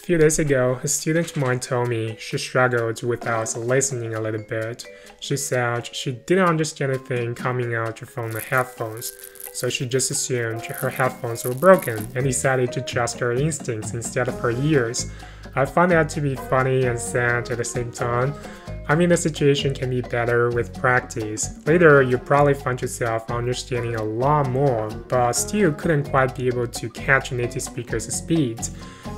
few days ago, a student of mine told me she struggled without listening a little bit. She said she didn't understand a thing coming out from the headphones, so she just assumed her headphones were broken and decided to trust her instincts instead of her ears. I found that to be funny and sad at the same time. I mean, the situation can be better with practice. Later, you'll probably find yourself understanding a lot more, but still couldn't quite be able to catch native speakers' speed.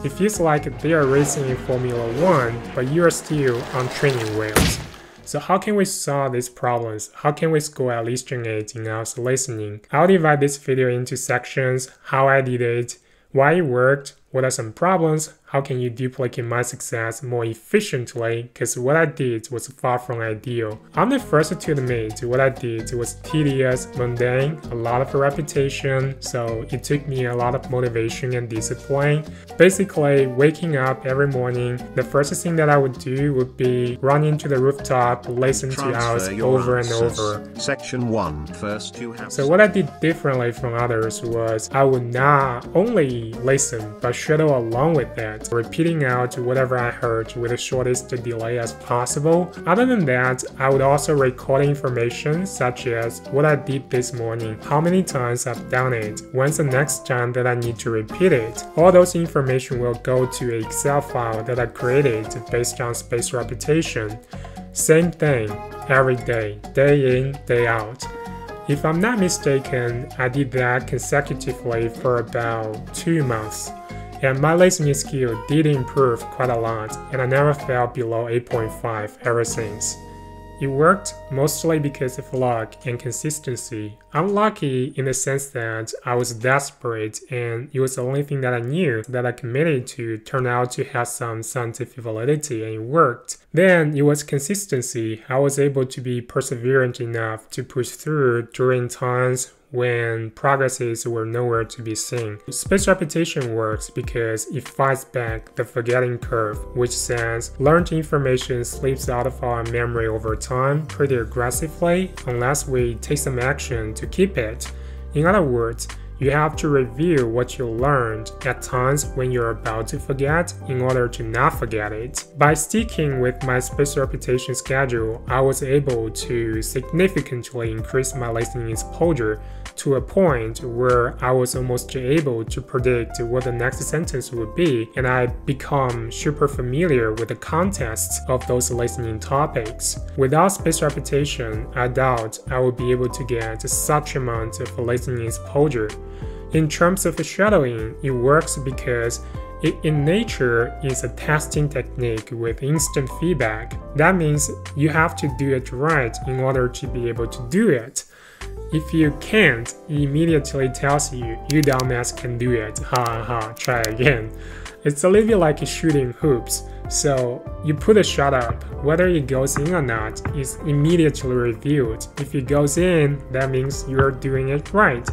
It feels like they are racing in Formula 1, but you are still on training wheels. So how can we solve these problems? How can we score at least an 8 in IELTS listening? I'll divide this video into sections: how I did it, why it worked, what are some problems, how can you duplicate my success more efficiently, because what I did was far from ideal. I'm the first to admit what I did was tedious, mundane, a lot of repetition, so it took me a lot of motivation and discipline. Basically, waking up every morning, the first thing that I would do would be run into the rooftop, listen to IELTS over and over. Section 1. First you have. So what I did differently from others was I would not only listen, but shadow along with that, repeating out whatever I heard with the shortest delay as possible. Other than that, I would also record information such as what I did this morning, how many times I've done it, when's the next time that I need to repeat it. All those information will go to an Excel file that I created based on spaced repetition. Same thing every day, day in, day out. If I'm not mistaken, I did that consecutively for about 2 months. And my listening skill did improve quite a lot, and I never fell below 8.5 ever since. It worked mostly because of luck and consistency. I'm lucky in the sense that I was desperate and it was the only thing that I knew that I committed to turned out to have some scientific validity, and it worked. Then it was consistency. I was able to be perseverant enough to push through during times when progresses were nowhere to be seen. Spaced repetition works because it fights back the forgetting curve, which says learned information slips out of our memory over time pretty aggressively unless we take some action to keep it. In other words, you have to review what you learned at times when you're about to forget in order to not forget it. By sticking with my spaced repetition schedule, I was able to significantly increase my listening exposure to a point where I was almost able to predict what the next sentence would be, and I become super familiar with the context of those listening topics. Without spaced repetition, I doubt I would be able to get such amount of listening exposure. In terms of shadowing, it works because it in nature is a testing technique with instant feedback. That means you have to do it right in order to be able to do it. If you can't, it immediately tells you, you dumbass can do it, ha ha, try again. It's a little bit like shooting hoops. So you put a shot up, whether it goes in or not is immediately reviewed. If it goes in, that means you're doing it right.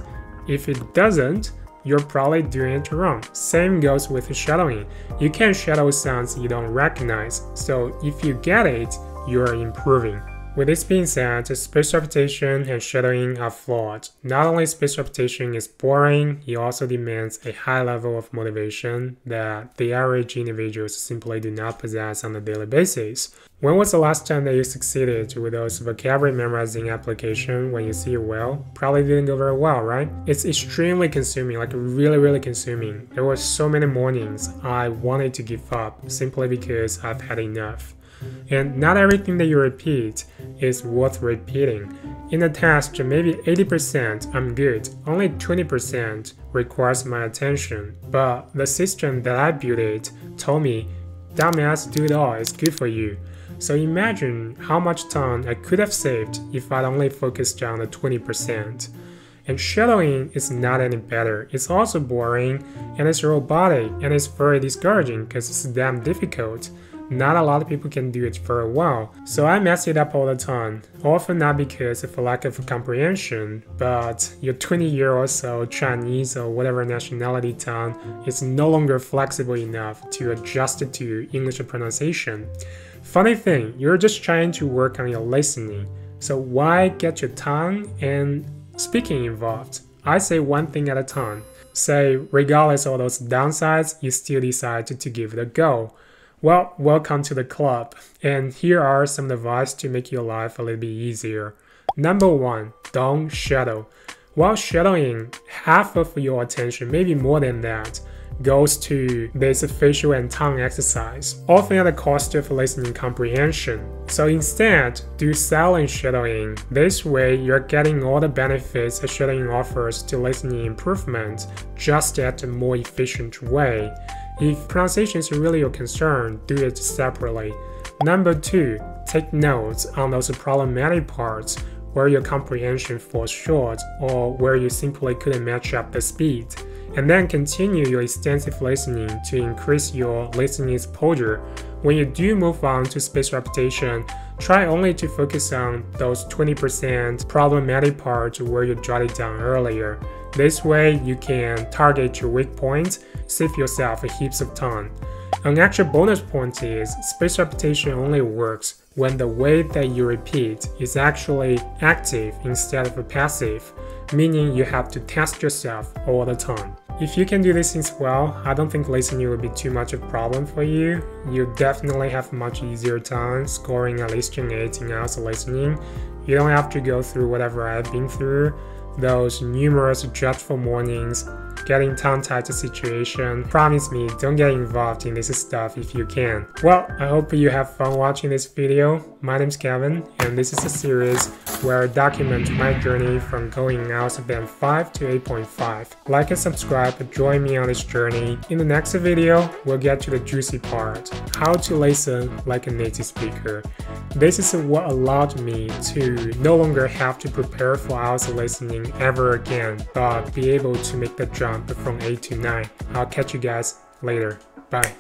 If it doesn't, you're probably doing it wrong. Same goes with shadowing. You can't shadow sounds you don't recognize, so if you get it, you're improving. With this being said, spaced repetition and shadowing are flawed. Not only spaced repetition is boring, it also demands a high level of motivation that the average individuals simply do not possess on a daily basis. When was the last time that you succeeded with those vocabulary memorizing application when you see it well? Probably didn't go very well, right? It's extremely consuming, like really consuming. There were so many mornings I wanted to give up simply because I've had enough. And not everything that you repeat is worth repeating. In a test, maybe 80% I'm good, only 20% requires my attention. But the system that I built it told me, dumbass, do it all, it's good for you. So imagine how much time I could have saved if I'd only focused on the 20%. And shadowing is not any better. It's also boring, and it's robotic, and it's very discouraging because it's damn difficult. Not a lot of people can do it very well, so I mess it up all the time. Often not because of a lack of comprehension, but your 20-year-old so Chinese or whatever nationality tongue is no longer flexible enough to adjust it to English pronunciation. Funny thing, you're just trying to work on your listening, so why get your tongue and speaking involved? I say one thing at a time. say regardless of those downsides, you still decide to give it a go. Well, welcome to the club, and here are some advice to make your life a little bit easier. Number 1, don't shadow. While shadowing, half of your attention, maybe more than that, goes to this facial and tongue exercise, often at the cost of listening comprehension. So instead, do silent shadowing. This way, you're getting all the benefits that shadowing offers to listening improvement, just at a more efficient way. If pronunciation is really your concern, do it separately. Number 2, take notes on those problematic parts where your comprehension falls short or where you simply couldn't match up the speed. And then continue your extensive listening to increase your listening exposure. When you do move on to spaced repetition, try only to focus on those 20% problematic parts where you jotted down earlier. This way, you can target your weak points, save yourself heaps of time. An extra bonus point is spaced repetition only works when the way that you repeat is actually active instead of passive, meaning you have to test yourself all the time. If you can do these things well, I don't think listening will be too much of a problem for you. You definitely have much easier time scoring at least an 8 in IELTS listening. You don't have to go through whatever I've been through, those numerous dreadful mornings, getting tongue-tied to situation. Promise me, don't get involved in this stuff if you can. Well, I hope you have fun watching this video. My name's Kevin, and this is a series where I document my journey from going IELTS band 5 to 8.5. Like and subscribe, join me on this journey. In the next video, we'll get to the juicy part, how to listen like a native speaker. This is what allowed me to no longer have to prepare for IELTS listening ever again, but be able to make the jump from 8 to 9. I'll catch you guys later. Bye.